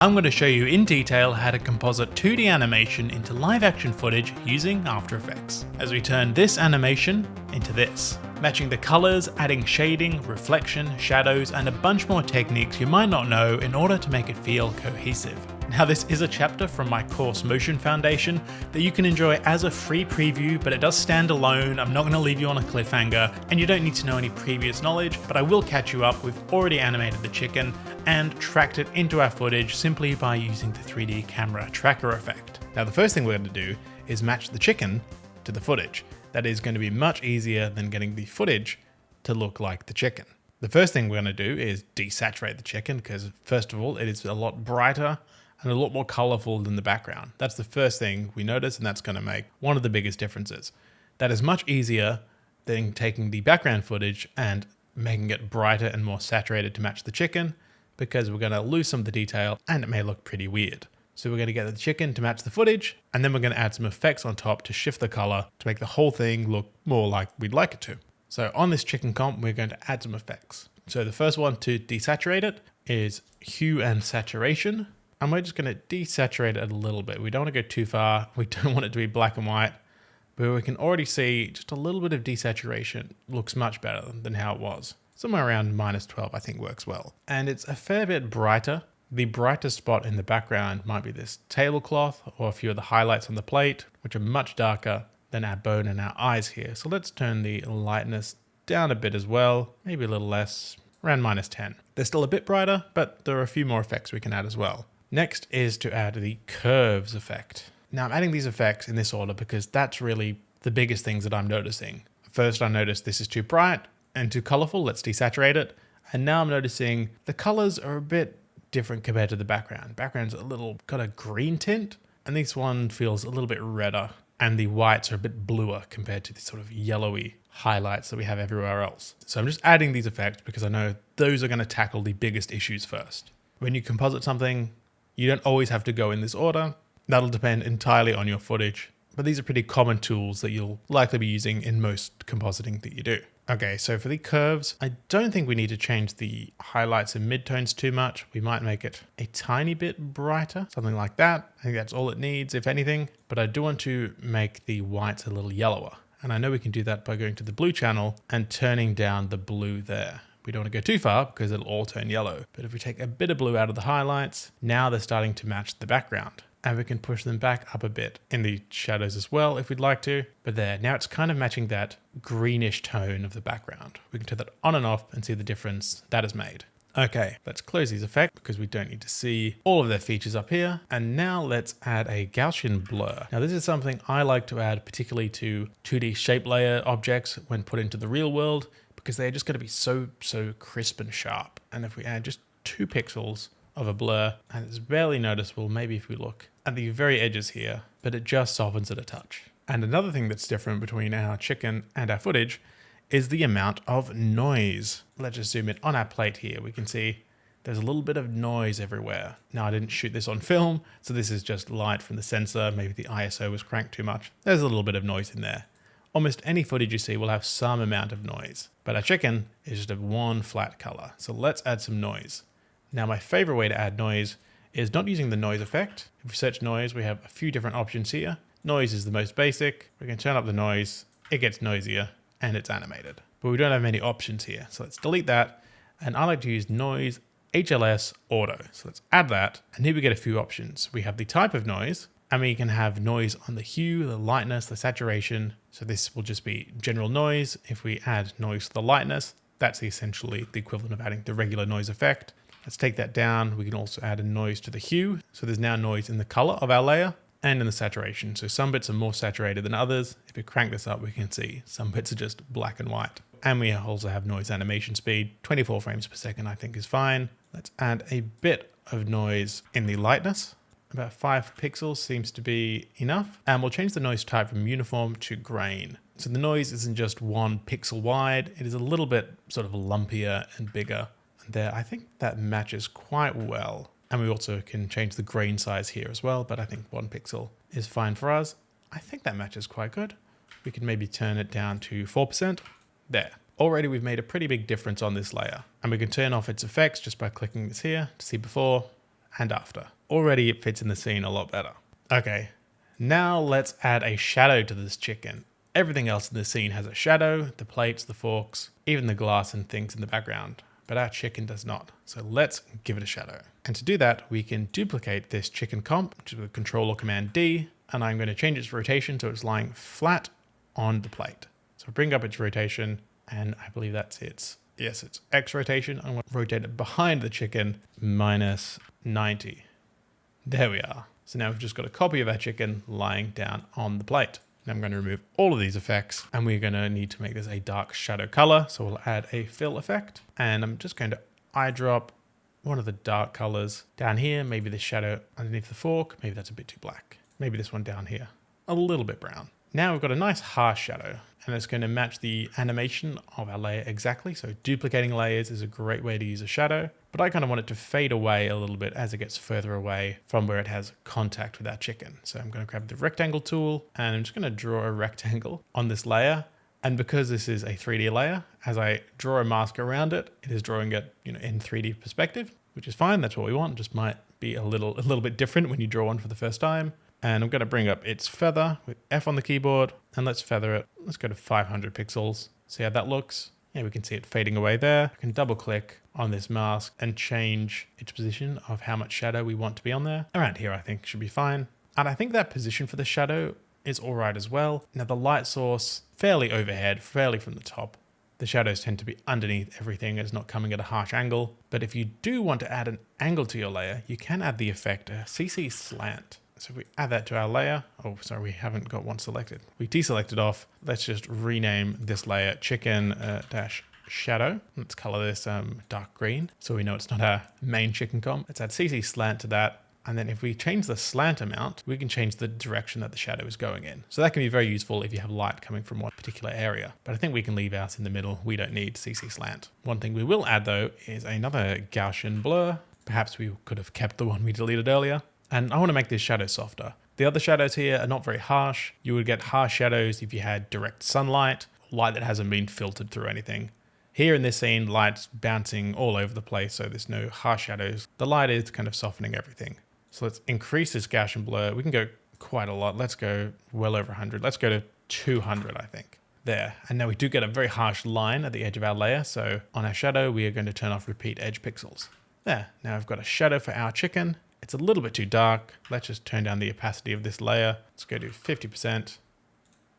I'm going to show you in detail how to composite 2D animation into live action footage using After Effects, as we turn this animation into this, matching the colors, adding shading, reflection, shadows, and a bunch more techniques you might not know in order to make it feel cohesive. Now, this is a chapter from my course Motion Foundation that you can enjoy as a free preview, but it does stand alone. I'm not going to leave you on a cliffhanger, and you don't need to know any previous knowledge, but I will catch you up. We've already animated the chicken and tracked it into our footage simply by using the 3D camera tracker effect. Now, the first thing we're going to do is match the chicken to the footage. That is going to be much easier than getting the footage to look like the chicken. The first thing we're going to do is desaturate the chicken because, first of all, it is a lot brighter and a lot more colorful than the background. That's the first thing we notice, and that's going to make one of the biggest differences. That is much easier than taking the background footage and making it brighter and more saturated to match the chicken, because we're going to lose some of the detail and it may look pretty weird. So we're going to get the chicken to match the footage, and then we're going to add some effects on top to shift the color to make the whole thing look more like we'd like it to. So on this chicken comp, we're going to add some effects. So the first one to desaturate it is hue and saturation. And we're just going to desaturate it a little bit. We don't want to go too far. We don't want it to be black and white, but we can already see just a little bit of desaturation looks much better than how it was. Somewhere around -12, I think works well. And it's a fair bit brighter. The brightest spot in the background might be this tablecloth or a few of the highlights on the plate, which are much darker than our bone and our eyes here. So let's turn the lightness down a bit as well, maybe a little less, around -10. They're still a bit brighter, but there are a few more effects we can add as well. Next is to add the curves effect. Now I'm adding these effects in this order because that's really the biggest things that I'm noticing. First, I noticed this is too bright and too colorful. Let's desaturate it. And now I'm noticing the colors are a bit different compared to the background. Background's a little got a green tint, and this one feels a little bit redder, and the whites are a bit bluer compared to the sort of yellowy highlights that we have everywhere else. So I'm just adding these effects because I know those are going to tackle the biggest issues first. When you composite something, you don't always have to go in this order. That'll depend entirely on your footage, but these are pretty common tools that you'll likely be using in most compositing that you do. Okay, so for the curves, I don't think we need to change the highlights and midtones too much. We might make it a tiny bit brighter, something like that. I think that's all it needs, if anything, but I do want to make the whites a little yellower. And I know we can do that by going to the blue channel and turning down the blue there. We don't want to go too far because it'll all turn yellow. But if we take a bit of blue out of the highlights, now they're starting to match the background. And we can push them back up a bit in the shadows as well if we'd like to. But there, now it's kind of matching that greenish tone of the background. We can turn that on and off and see the difference that has made. Okay, let's close these effects because we don't need to see all of their features up here. And now let's add a Gaussian blur. Now this is something I like to add particularly to 2D shape layer objects when put into the real world, because they're just going to be so crisp and sharp. And if we add just 2 pixels of a blur, and it's barely noticeable, maybe if we look at the very edges here, but it just softens it a touch. And another thing that's different between our chicken and our footage is the amount of noise. Let's just zoom in on our plate here. We can see there's a little bit of noise everywhere. Now I didn't shoot this on film, so this is just light from the sensor. Maybe the ISO was cranked too much. There's a little bit of noise in there. Almost any footage you see will have some amount of noise, but our chicken is just a one flat color. So let's add some noise. Now my favorite way to add noise is not using the noise effect. If we search noise, we have a few different options here. Noise is the most basic. We can turn up the noise, it gets noisier, and it's animated. But we don't have many options here. So let's delete that. And I like to use noise HLS auto. So let's add that. And here we get a few options. We have the type of noise, and we can have noise on the hue, the lightness, the saturation. So this will just be general noise. If we add noise to the lightness, that's essentially the equivalent of adding the regular noise effect. Let's take that down. We can also add a noise to the hue. So there's now noise in the color of our layer and in the saturation. So some bits are more saturated than others. If we crank this up, we can see some bits are just black and white. And we also have noise animation speed. 24 frames per second, I think is fine. Let's add a bit of noise in the lightness. About 5 pixels seems to be enough. And we'll change the noise type from uniform to grain. So the noise isn't just 1 pixel wide. It is a little bit sort of lumpier and bigger. And there, I think that matches quite well. And we also can change the grain size here as well, but I think 1 pixel is fine for us. I think that matches quite good. We can maybe turn it down to 4%. There. Already we've made a pretty big difference on this layer. And we can turn off its effects just by clicking this here to see before and after. Already it fits in the scene a lot better. Okay, now let's add a shadow to this chicken. Everything else in the scene has a shadow, the plates, the forks, even the glass and things in the background, but our chicken does not. So let's give it a shadow. And to do that, we can duplicate this chicken comp, which is with Control or Command D, and I'm going to change its rotation so it's lying flat on the plate. So bring up its rotation, and I believe that's its, yes, it's X rotation. I'm going to rotate it behind the chicken, minus 90. There we are. So now we've just got a copy of our chicken lying down on the plate. Now I'm going to remove all of these effects, and we're going to need to make this a dark shadow color. So we'll add a fill effect, and I'm just going to eyedrop one of the dark colors down here, maybe the shadow underneath the fork. Maybe that's a bit too black. Maybe this one down here, a little bit brown. Now we've got a nice harsh shadow, and it's going to match the animation of our layer exactly. So duplicating layers is a great way to use a shadow, but I kind of want it to fade away a little bit as it gets further away from where it has contact with our chicken. So I'm going to grab the rectangle tool, and I'm just going to draw a rectangle on this layer. And because this is a 3D layer, as I draw a mask around it, it is drawing it, in 3D perspective, which is fine. That's what we want. Just might be a little bit different when you draw one for the first time. And I'm going to bring up its feather with F on the keyboard, and let's feather it. Let's go to 500 pixels. See how that looks? Yeah, we can see it fading away there. I can double click on this mask and change its position of how much shadow we want to be on there. Around here, I think should be fine. And I think that position for the shadow is all right as well. Now the light source, fairly overhead, fairly from the top. The shadows tend to be underneath everything. It's not coming at a harsh angle. But if you do want to add an angle to your layer, you can add the effect CC slant. So if we add that to our layer, oh, sorry, we haven't got one selected. We deselected off. Let's just rename this layer chicken dash shadow. Let's color this dark green so we know it's not our main chicken comp. Let's add CC slant to that. And then if we change the slant amount, we can change the direction that the shadow is going in. So that can be very useful if you have light coming from one particular area. But I think we can leave ours in the middle. We don't need CC slant. One thing we will add though is another Gaussian blur. Perhaps we could have kept the one we deleted earlier. And I want to make this shadow softer. The other shadows here are not very harsh. You would get harsh shadows if you had direct sunlight, light that hasn't been filtered through anything. Here in this scene, light's bouncing all over the place, so there's no harsh shadows. The light is kind of softening everything. So let's increase this Gaussian blur. We can go quite a lot. Let's go well over 100. Let's go to 200, I think. There. And now we do get a very harsh line at the edge of our layer. So on our shadow, we are going to turn off repeat edge pixels. There. Now I've got a shadow for our chicken. It's a little bit too dark. Let's just turn down the opacity of this layer. Let's go to 50%.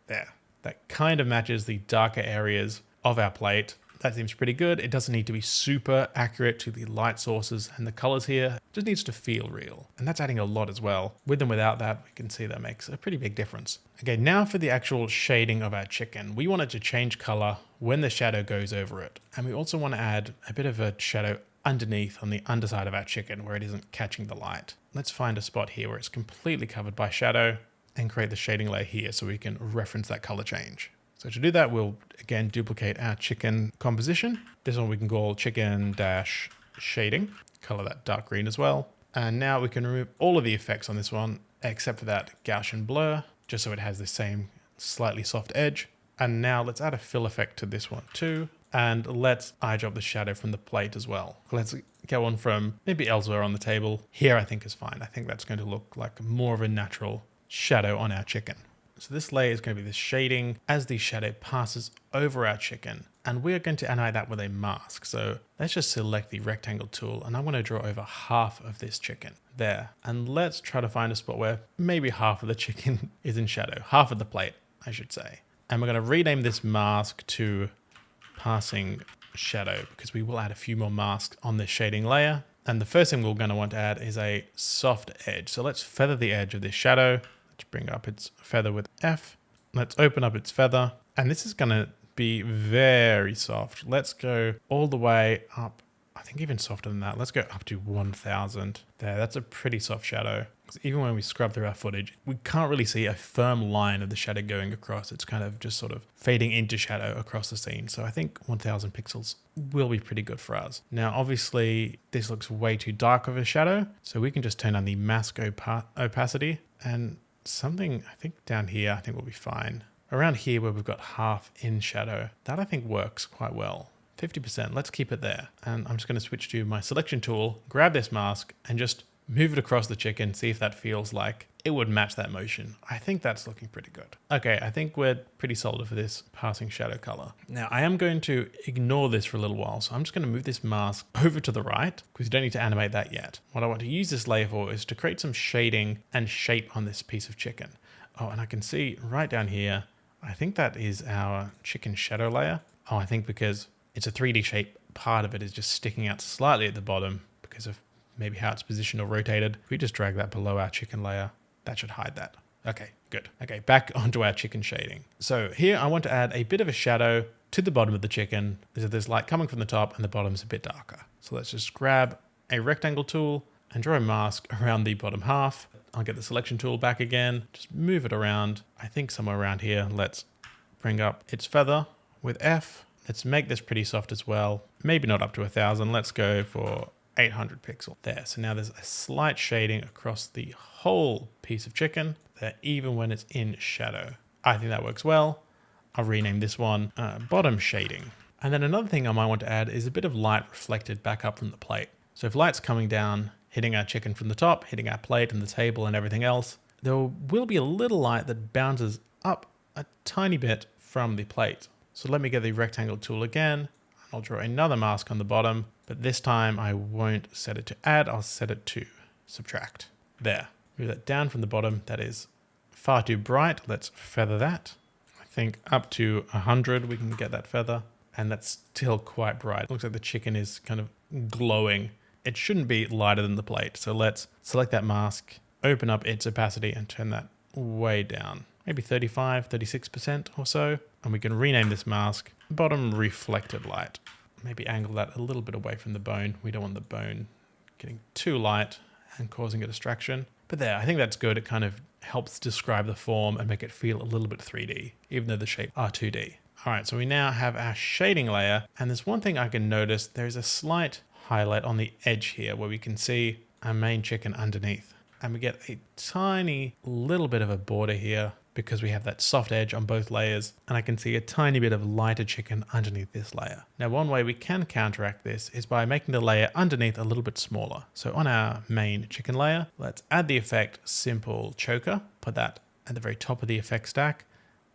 There. That kind of matches the darker areas of our plate. That seems pretty good. It doesn't need to be super accurate to the light sources and the colors here. It just needs to feel real. And that's adding a lot as well. With and without that, we can see that makes a pretty big difference. Okay, now for the actual shading of our chicken. We want it to change color when the shadow goes over it. And we also want to add a bit of a shadow underneath on the underside of our chicken where it isn't catching the light. Let's find a spot here where it's completely covered by shadow and create the shading layer here so we can reference that color change. So to do that, we'll again duplicate our chicken composition. This one we can call chicken dash shading, color that dark green as well. And now we can remove all of the effects on this one except for that Gaussian blur, just so it has the same slightly soft edge. And now let's add a fill effect to this one too. And let's eyedrop the shadow from the plate as well. Let's go on from maybe elsewhere on the table. Here I think is fine. I think that's going to look like more of a natural shadow on our chicken. So this layer is going to be the shading as the shadow passes over our chicken. And we're going to animate that with a mask. So let's just select the rectangle tool and I'm going to draw over half of this chicken there. And let's try to find a spot where maybe half of the chicken is in shadow, half of the plate, I should say. And we're going to rename this mask to passing shadow because we will add a few more masks on this shading layer. And the first thing we're going to want to add is a soft edge. So let's feather the edge of this shadow. Let's bring up its feather with F. Let's open up its feather. And this is going to be very soft. Let's go all the way up. I think even softer than that. Let's go up to 1000. There, that's a pretty soft shadow. Even when we scrub through our footage, we can't really see a firm line of the shadow going across. It's kind of just sort of fading into shadow across the scene. So I think 1000 pixels will be pretty good for us. Now, obviously, this looks way too dark of a shadow. So we can just turn on the mask opacity and something, I think down here, I think will be fine. Around here where we've got half in shadow, that I think works quite well. 50%, let's keep it there. And I'm just going to switch to my selection tool, grab this mask and just move it across the chicken, see if that feels like it would match that motion. I think that's looking pretty good. Okay, I think we're pretty solid for this passing shadow color. Now I am going to ignore this for a little while. So I'm just going to move this mask over to the right because you don't need to animate that yet. What I want to use this layer for is to create some shading and shape on this piece of chicken. Oh, and I can see right down here, I think that is our chicken shadow layer. Oh, I think because it's a 3D shape, part of it is just sticking out slightly at the bottom because of maybe how it's positioned or rotated. If we just drag that below our chicken layer, that should hide that. Okay, good. Okay, back onto our chicken shading. So here I want to add a bit of a shadow to the bottom of the chicken. There's light coming from the top and the bottom's a bit darker. So let's just grab a rectangle tool and draw a mask around the bottom half. I'll get the selection tool back again, just move it around. I think somewhere around here. Let's bring up its feather with F. Let's make this pretty soft as well. Maybe not up to 1000. Let's go for 800 pixel there. So now there's a slight shading across the whole piece of chicken there, even when it's in shadow. I think that works well. I'll rename this one bottom shading. And then another thing I might want to add is a bit of light reflected back up from the plate. So if light's coming down, hitting our chicken from the top, hitting our plate and the table and everything else, there will be a little light that bounces up a tiny bit from the plate. So let me get the rectangle tool again. I'll draw another mask on the bottom, but this time I won't set it to add, I'll set it to subtract. There, move that down from the bottom. That is far too bright. Let's feather that. I think up to 100 we can get that feather, and that's still quite bright. It looks like the chicken is kind of glowing. It shouldn't be lighter than the plate. So let's select that mask, open up its opacity and turn that way down. Maybe 35, 36% or so. And we can rename this mask bottom reflected light. Maybe angle that a little bit away from the bone. We don't want the bone getting too light and causing a distraction. But there, I think that's good. It kind of helps describe the form and make it feel a little bit 3D, even though the shapes are 2D. All right, so we now have our shading layer. And there's one thing I can notice. There's a slight highlight on the edge here where we can see our main chicken underneath. And we get a tiny little bit of a border here because we have that soft edge on both layers, and I can see a tiny bit of lighter chicken underneath this layer. Now, one way we can counteract this is by making the layer underneath a little bit smaller. So on our main chicken layer, let's add the effect simple choker, put that at the very top of the effect stack,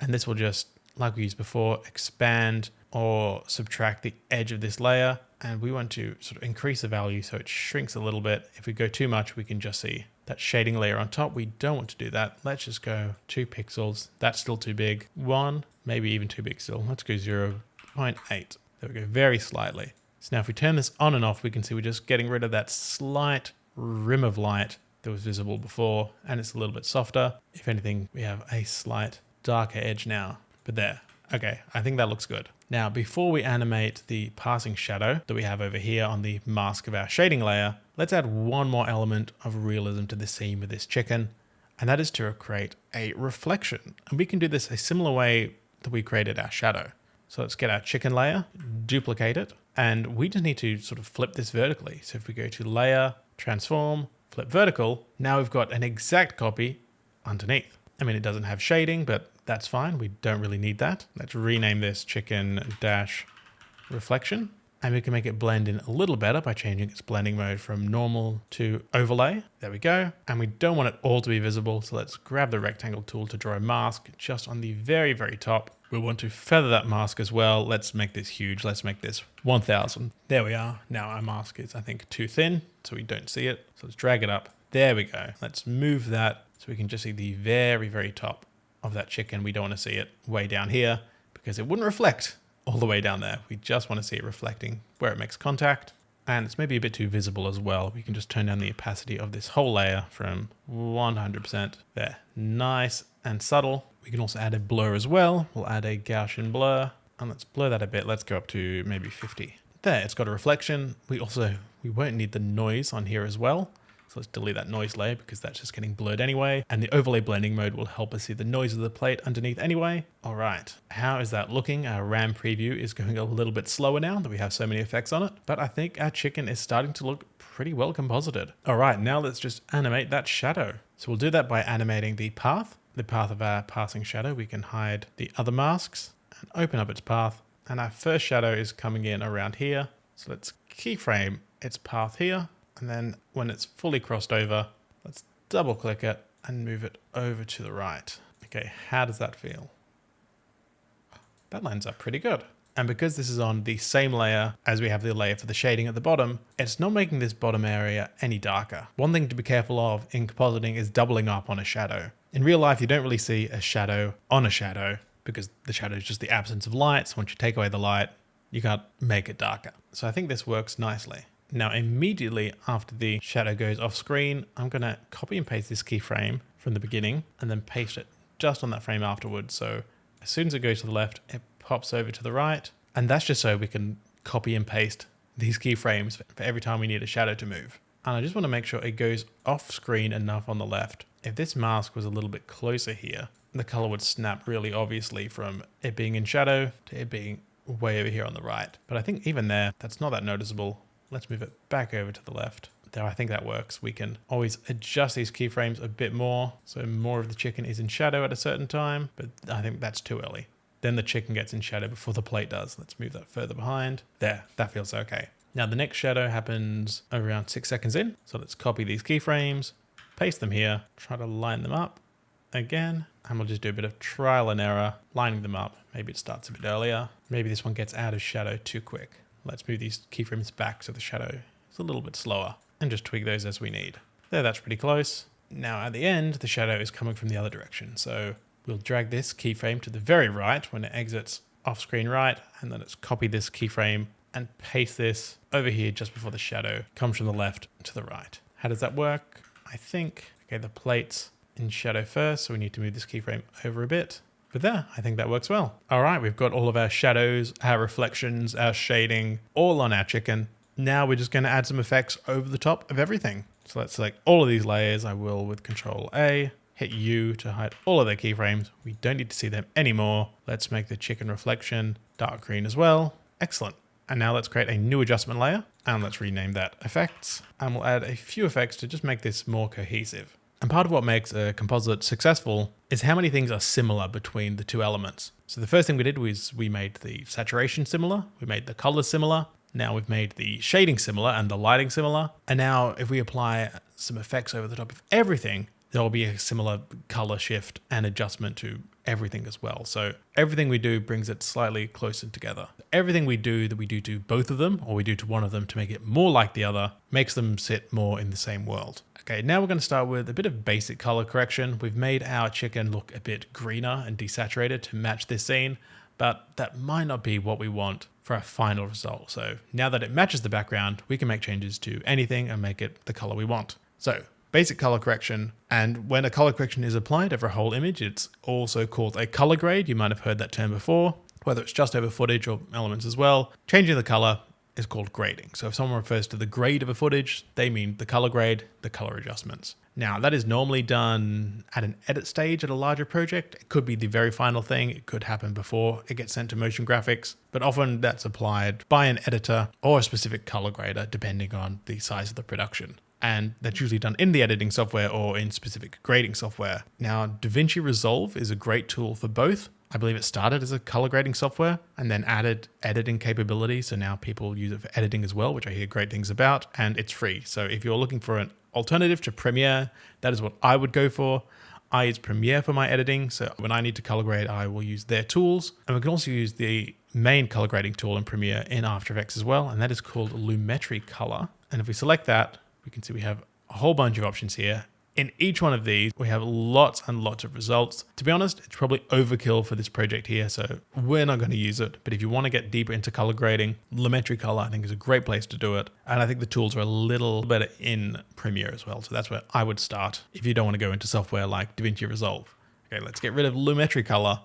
and this will just, like we used before, expand or subtract the edge of this layer, and we want to sort of increase the value so it shrinks a little bit. If we go too much, we can just see that shading layer on top. We don't want to do that. Let's just go 2 pixels. That's still too big. 1, maybe even too big still. Let's go 0.8. There we go, very slightly. So now if we turn this on and off, we can see we're just getting rid of that slight rim of light that was visible before, and it's a little bit softer. If anything, we have a slight darker edge now, but there. Okay, I think that looks good. Now, before we animate the passing shadow that we have over here on the mask of our shading layer, let's add one more element of realism to the scene with this chicken, and that is to create a reflection. And we can do this a similar way that we created our shadow. So let's get our chicken layer, duplicate it, and we just need to sort of flip this vertically. So if we go to layer, transform, flip vertical, now we've got an exact copy underneath. I mean, it doesn't have shading, but that's fine. We don't really need that. Let's rename this chicken dash reflection, and we can make it blend in a little better by changing its blending mode from normal to overlay. There we go. And we don't want it all to be visible. So let's grab the rectangle tool to draw a mask just on the very, very top. We want to feather that mask as well. Let's make this huge. Let's make this 1000. There we are. Now our mask is, I think, too thin, so we don't see it. So let's drag it up. There we go. Let's move that so we can just see the very, very top of that chicken. We don't want to see it way down here because it wouldn't reflect all the way down there. We just want to see it reflecting where it makes contact. And it's maybe a bit too visible as well. We can just turn down the opacity of this whole layer from 100%. There, nice and subtle. We can also add a blur as well. We'll add a Gaussian blur, and let's blur that a bit. Let's go up to maybe 50. There, it's got a reflection. We won't need the noise on here as well. So let's delete that noise layer because that's just getting blurred anyway. And the overlay blending mode will help us see the noise of the plate underneath anyway. All right, how is that looking? Our RAM preview is going a little bit slower now that we have so many effects on it, but I think our chicken is starting to look pretty well composited. All right, now let's just animate that shadow. So we'll do that by animating the path of our passing shadow. We can hide the other masks and open up its path. And our first shadow is coming in around here. So let's keyframe its path here. And then when it's fully crossed over, let's double click it and move it over to the right. Okay, how does that feel? That lines up pretty good. And because this is on the same layer as we have the layer for the shading at the bottom, it's not making this bottom area any darker. One thing to be careful of in compositing is doubling up on a shadow. In real life, you don't really see a shadow on a shadow because the shadow is just the absence of light. So once you take away the light, you can't make it darker. So I think this works nicely. Now, immediately after the shadow goes off screen, I'm going to copy and paste this keyframe from the beginning and then paste it just on that frame afterwards. So as soon as it goes to the left, it pops over to the right. And that's just so we can copy and paste these keyframes for every time we need a shadow to move. And I just want to make sure it goes off screen enough on the left. If this mask was a little bit closer here, the color would snap really obviously from it being in shadow to it being way over here on the right. But I think even there, that's not that noticeable. Let's move it back over to the left. There, I think that works. We can always adjust these keyframes a bit more, so more of the chicken is in shadow at a certain time, but I think that's too early. Then the chicken gets in shadow before the plate does. Let's move that further behind. There, that feels okay. Now the next shadow happens around 6 seconds in. So let's copy these keyframes, paste them here, try to line them up again, and we'll just do a bit of trial and error, lining them up. Maybe it starts a bit earlier. Maybe this one gets out of shadow too quick. Let's move these keyframes back so the shadow is a little bit slower and just tweak those as we need. There, that's pretty close. Now at the end, the shadow is coming from the other direction. So we'll drag this keyframe to the very right when it exits off screen right, and then let's copy this keyframe and paste this over here just before the shadow comes from the left to the right. How does that work? I think, okay, the plate's in shadow first, so we need to move this keyframe over a bit. But there, I think that works well. All right, we've got all of our shadows, our reflections, our shading, all on our chicken. Now we're just going to add some effects over the top of everything. So let's select all of these layers. I will with Control A, hit U to hide all of their keyframes. We don't need to see them anymore. Let's make the chicken reflection dark green as well. Excellent. And now let's create a new adjustment layer and let's rename that effects. And we'll add a few effects to just make this more cohesive. And part of what makes a composite successful is how many things are similar between the two elements. So the first thing we did was we made the saturation similar, we made the colors similar, now we've made the shading similar and the lighting similar. And now if we apply some effects over the top of everything, there will be a similar color shift and adjustment to everything as well. So everything we do brings it slightly closer together. Everything we do that we do to both of them, or we do to one of them to make it more like the other, makes them sit more in the same world. Okay, now we're going to start with a bit of basic color correction. We've made our chicken look a bit greener and desaturated to match this scene, but that might not be what we want for our final result. So now that it matches the background, we can make changes to anything and make it the color we want. So basic color correction, and when a color correction is applied over a whole image, it's also called a color grade. You might have heard that term before, whether it's just over footage or elements as well. Changing the color is called grading. So if someone refers to the grade of a footage, they mean the color grade, the color adjustments. Now that is normally done at an edit stage at a larger project. It could be the very final thing. It could happen before it gets sent to motion graphics, but often that's applied by an editor or a specific color grader, depending on the size of the production. And that's usually done in the editing software or in specific grading software. Now, DaVinci Resolve is a great tool for both. I believe it started as a color grading software and then added editing capabilities. So now people use it for editing as well, which I hear great things about, and it's free. So if you're looking for an alternative to Premiere, that is what I would go for. I use Premiere for my editing. So when I need to color grade, I will use their tools. And we can also use the main color grading tool in Premiere in After Effects as well. And that is called Lumetri Color. And if we select that, we can see we have a whole bunch of options here. In each one of these, we have lots and lots of results. To be honest, it's probably overkill for this project here, so we're not going to use it. But if you want to get deeper into color grading, Lumetri Color, I think, is a great place to do it. And I think the tools are a little better in Premiere as well. So that's where I would start if you don't want to go into software like DaVinci Resolve. Okay, let's get rid of Lumetri Color.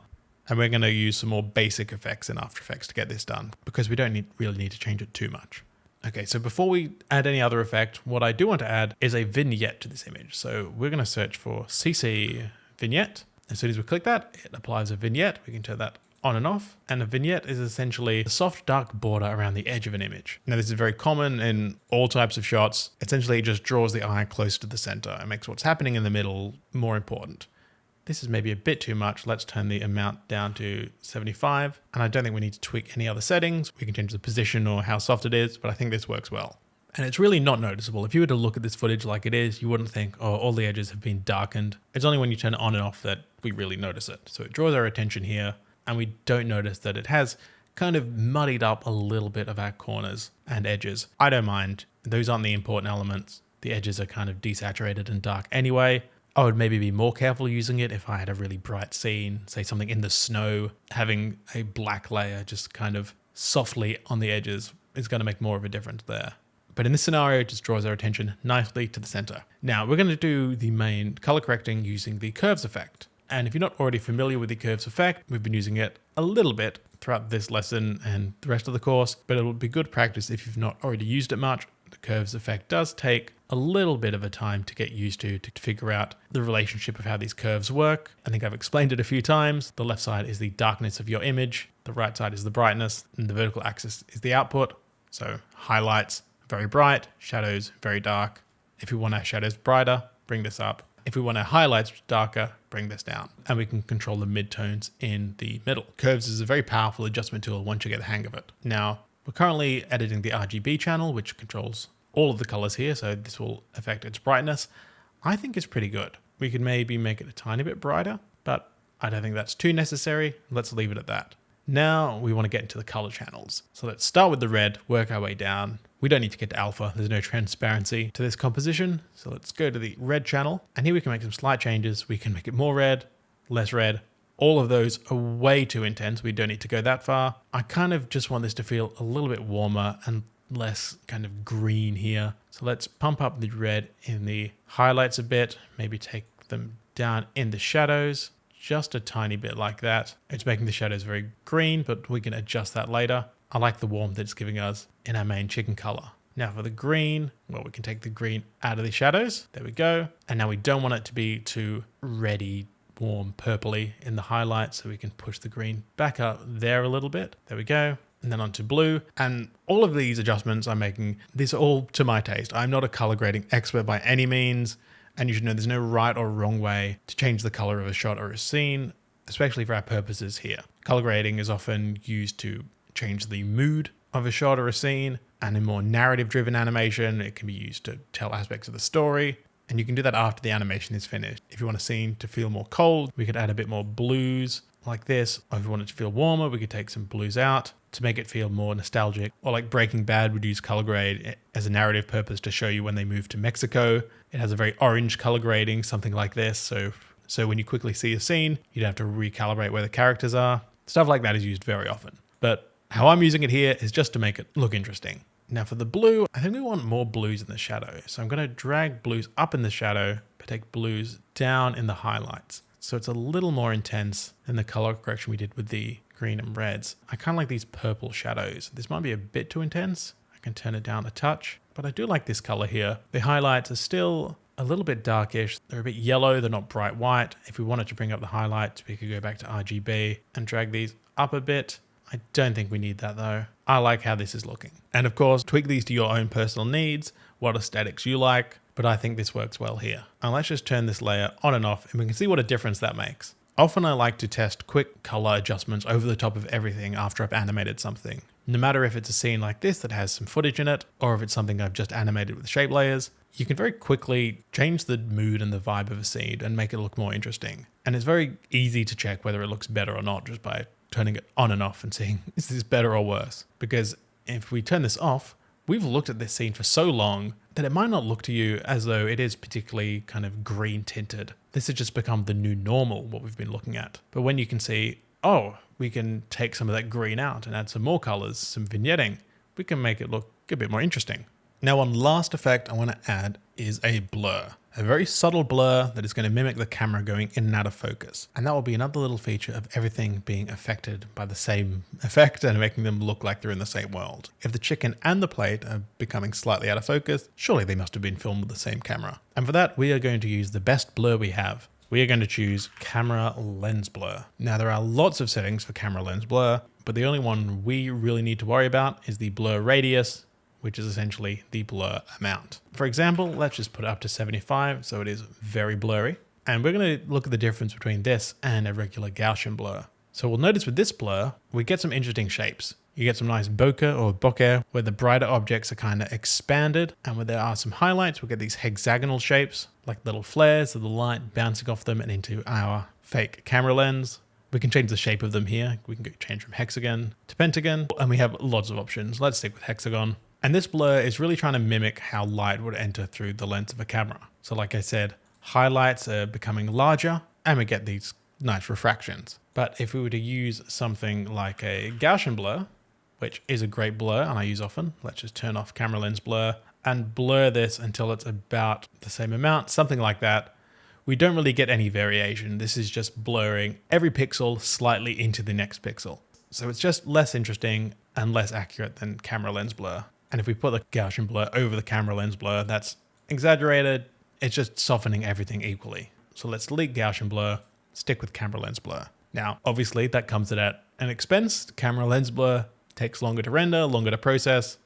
And we're going to use some more basic effects in After Effects to get this done, because we don't really need to change it too much. Okay, so before we add any other effect, what I do want to add is a vignette to this image. So we're going to search for CC Vignette. As soon as we click that, it applies a vignette. We can turn that on and off. And a vignette is essentially a soft dark border around the edge of an image. Now this is very common in all types of shots. Essentially it just draws the eye closer to the center and makes what's happening in the middle more important. This is maybe a bit too much. Let's turn the amount down to 75. And I don't think we need to tweak any other settings. We can change the position or how soft it is, but I think this works well. And it's really not noticeable. If you were to look at this footage like it is, you wouldn't think, oh, all the edges have been darkened. It's only when you turn it on and off that we really notice it. So it draws our attention here, and we don't notice that it has kind of muddied up a little bit of our corners and edges. I don't mind. Those aren't the important elements. The edges are kind of desaturated and dark anyway. I would maybe be more careful using it if I had a really bright scene, say something in the snow. Having a black layer just kind of softly on the edges is going to make more of a difference there. But in this scenario, it just draws our attention nicely to the center. Now we're going to do the main color correcting using the curves effect. And if you're not already familiar with the curves effect, we've been using it a little bit throughout this lesson and the rest of the course, but it'll be good practice if you've not already used it much. The curves effect does take a little bit of a time to get used to figure out the relationship of how these curves work. I think I've explained it a few times. The left side is the darkness of your image. The right side is the brightness, and the vertical axis is the output. So highlights, very bright, shadows, very dark. If we want our shadows brighter, bring this up. If we want our highlights darker, bring this down. And we can control the midtones in the middle. Curves is a very powerful adjustment tool once you get the hang of it. Now, we're currently editing the RGB channel, which controls all of the colors here, so this will affect its brightness. I think it's pretty good. We could maybe make it a tiny bit brighter, but I don't think that's too necessary. Let's leave it at that. Now we want to get into the color channels. So let's start with the red, work our way down. We don't need to get to alpha. There's no transparency to this composition. So let's go to the red channel, and here we can make some slight changes. We can make it more red, less red. All of those are way too intense. We don't need to go that far. I kind of just want this to feel a little bit warmer and less kind of green here. So let's pump up the red in the highlights a bit, maybe take them down in the shadows, just a tiny bit like that. It's making the shadows very green, but we can adjust that later. I like the warmth that it's giving us in our main chicken color. Now for the green, well, we can take the green out of the shadows. There we go. And now we don't want it to be too reddy, warm, purpley in the highlights, so we can push the green back up there a little bit. There we go. And then onto blue. And all of these adjustments I'm making, these are all to my taste. I'm not a color grading expert by any means. And you should know there's no right or wrong way to change the color of a shot or a scene, especially for our purposes here. Color grading is often used to change the mood of a shot or a scene, and in more narrative-driven animation, it can be used to tell aspects of the story. And you can do that after the animation is finished. If you want a scene to feel more cold, we could add a bit more blues like this. Or if we want it to feel warmer, we could take some blues out to make it feel more nostalgic. Or like Breaking Bad would use color grade as a narrative purpose to show you when they moved to Mexico. It has a very orange color grading, something like this. So when you quickly see a scene, you'd have to recalibrate where the characters are. Stuff like that is used very often. But how I'm using it here is just to make it look interesting. Now for the blue, I think we want more blues in the shadow. So I'm going to drag blues up in the shadow, but take blues down in the highlights. So it's a little more intense than the color correction we did with the green and reds. I kind of like these purple shadows. This might be a bit too intense. I can turn it down a touch, but I do like this color here. The highlights are still a little bit darkish. They're a bit yellow. They're not bright white. If we wanted to bring up the highlights, we could go back to RGB and drag these up a bit. I don't think we need that though. I like how this is looking. And of course, tweak these to your own personal needs, what aesthetics you like, but I think this works well here. And let's just turn this layer on and off, and we can see what a difference that makes. Often I like to test quick color adjustments over the top of everything after I've animated something. No matter if it's a scene like this that has some footage in it, or if it's something I've just animated with shape layers, you can very quickly change the mood and the vibe of a scene and make it look more interesting. And it's very easy to check whether it looks better or not just by turning it on and off and seeing, is this better or worse? Because if we turn this off, we've looked at this scene for so long that it might not look to you as though it is particularly kind of green tinted. This has just become the new normal, what we've been looking at. But when you can see, oh, we can take some of that green out and add some more colors, some vignetting, we can make it look a bit more interesting. Now, one last effect I want to add is a blur. A very subtle blur that is going to mimic the camera going in and out of focus. And that will be another little feature of everything being affected by the same effect and making them look like they're in the same world. If the chicken and the plate are becoming slightly out of focus, surely they must have been filmed with the same camera. And for that, we are going to use the best blur we have. We are going to choose camera lens blur. Now, there are lots of settings for camera lens blur, but the only one we really need to worry about is the blur radius, which is essentially the blur amount. For example, let's just put it up to 75, so it is very blurry. And we're going to look at the difference between this and a regular Gaussian blur. So we'll notice with this blur, we get some interesting shapes. You get some nice bokeh or bokeh where the brighter objects are kind of expanded, and where there are some highlights, we'll get these hexagonal shapes, like little flares of the light bouncing off them and into our fake camera lens. We can change the shape of them here. We can change from hexagon to pentagon, and we have lots of options. Let's stick with hexagon. And this blur is really trying to mimic how light would enter through the lens of a camera. So like I said, highlights are becoming larger, and we get these nice refractions. But if we were to use something like a Gaussian blur, which is a great blur and I use often, let's just turn off camera lens blur and blur this until it's about the same amount, something like that. We don't really get any variation. This is just blurring every pixel slightly into the next pixel. So it's just less interesting and less accurate than camera lens blur. And if we put the Gaussian blur over the camera lens blur, that's exaggerated. It's just softening everything equally. So let's delete Gaussian blur, stick with camera lens blur. Now, obviously that comes at an expense. Camera lens blur takes longer to render, longer to process.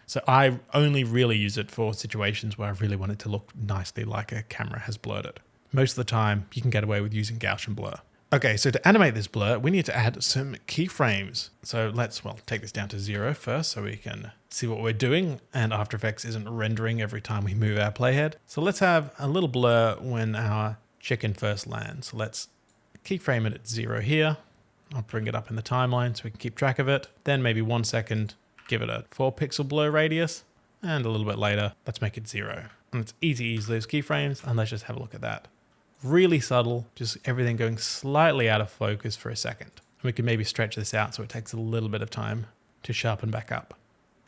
So I only really use it for situations where I really want it to look nicely like a camera has blurred it. Most of the time, you can get away with using Gaussian blur. Okay, so to animate this blur, we need to add some keyframes. So let's, take this down to 0 first so we can see what we're doing, and After Effects isn't rendering every time we move our playhead. So let's have a little blur when our chicken first lands. So let's keyframe it at 0 here. I'll bring it up in the timeline so we can keep track of it. Then maybe 1 second, give it a 4 pixel blur radius, and a little bit later, let's make it 0. And it's easy to use those keyframes, and let's just have a look at that. Really subtle, just everything going slightly out of focus for a second. And we can maybe stretch this out so it takes a little bit of time to sharpen back up.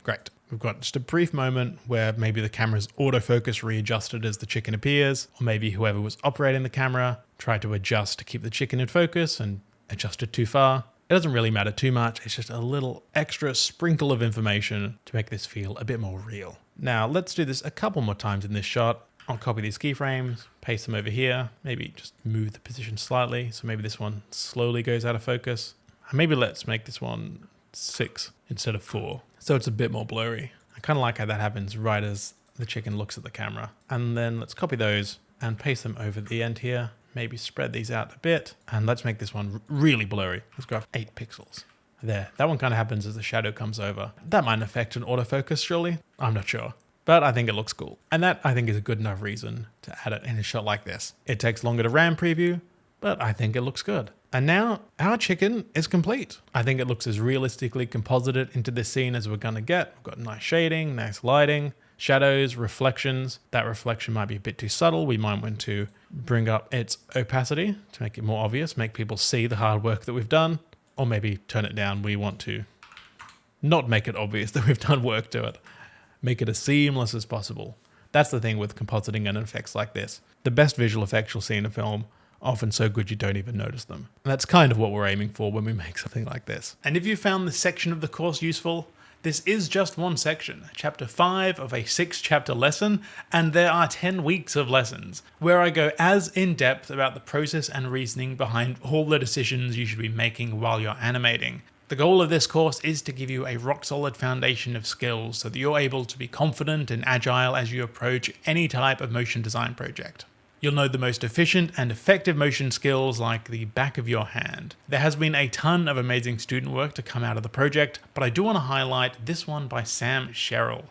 Great. We've got just a brief moment where maybe the camera's autofocus readjusted as the chicken appears, or maybe whoever was operating the camera tried to adjust to keep the chicken in focus and adjusted too far. It doesn't really matter too much. It's just a little extra sprinkle of information to make this feel a bit more real. Now let's do this a couple more times in this shot. I'll copy these keyframes, paste them over here, maybe just move the position slightly. So maybe this one slowly goes out of focus. And maybe let's make this one 6 instead of 4. So it's a bit more blurry. I kind of like how that happens right as the chicken looks at the camera. And then let's copy those and paste them over the end here. Maybe spread these out a bit, and let's make this one really blurry. Let's go up 8 pixels. There, that one kind of happens as the shadow comes over. That might affect an autofocus, surely? I'm not sure, but I think it looks cool. And that, I think, is a good enough reason to add it in a shot like this. It takes longer to RAM preview, but I think it looks good. And now our chicken is complete. I think it looks as realistically composited into this scene as we're gonna get. We've got nice shading, nice lighting, shadows, reflections. That reflection might be a bit too subtle. We might want to bring up its opacity to make it more obvious, make people see the hard work that we've done, or maybe turn it down. We want to not make it obvious that we've done work to it. Make it as seamless as possible. That's the thing with compositing and effects like this. The best visual effects you'll see in a film are often so good you don't even notice them. And that's kind of what we're aiming for when we make something like this. And if you found this section of the course useful, this is just one section, chapter 5 of a 6-chapter lesson, and there are 10 weeks of lessons, where I go as in-depth about the process and reasoning behind all the decisions you should be making while you're animating. The goal of this course is to give you a rock-solid foundation of skills so that you're able to be confident and agile as you approach any type of motion design project. You'll know the most efficient and effective motion skills like the back of your hand. There has been a ton of amazing student work to come out of the project, but I do want to highlight this one by Sam Sherrill.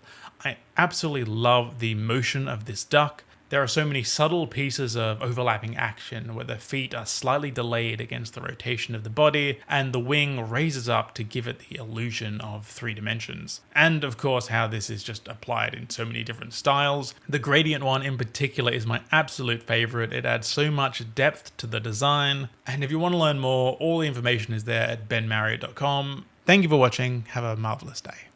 I absolutely love the motion of this duck. There are so many subtle pieces of overlapping action where the feet are slightly delayed against the rotation of the body and the wing raises up to give it the illusion of 3 dimensions. And of course how this is just applied in so many different styles. The gradient one in particular is my absolute favorite. It adds so much depth to the design. And if you want to learn more, all the information is there at benmarriott.com. Thank you for watching. Have a marvelous day.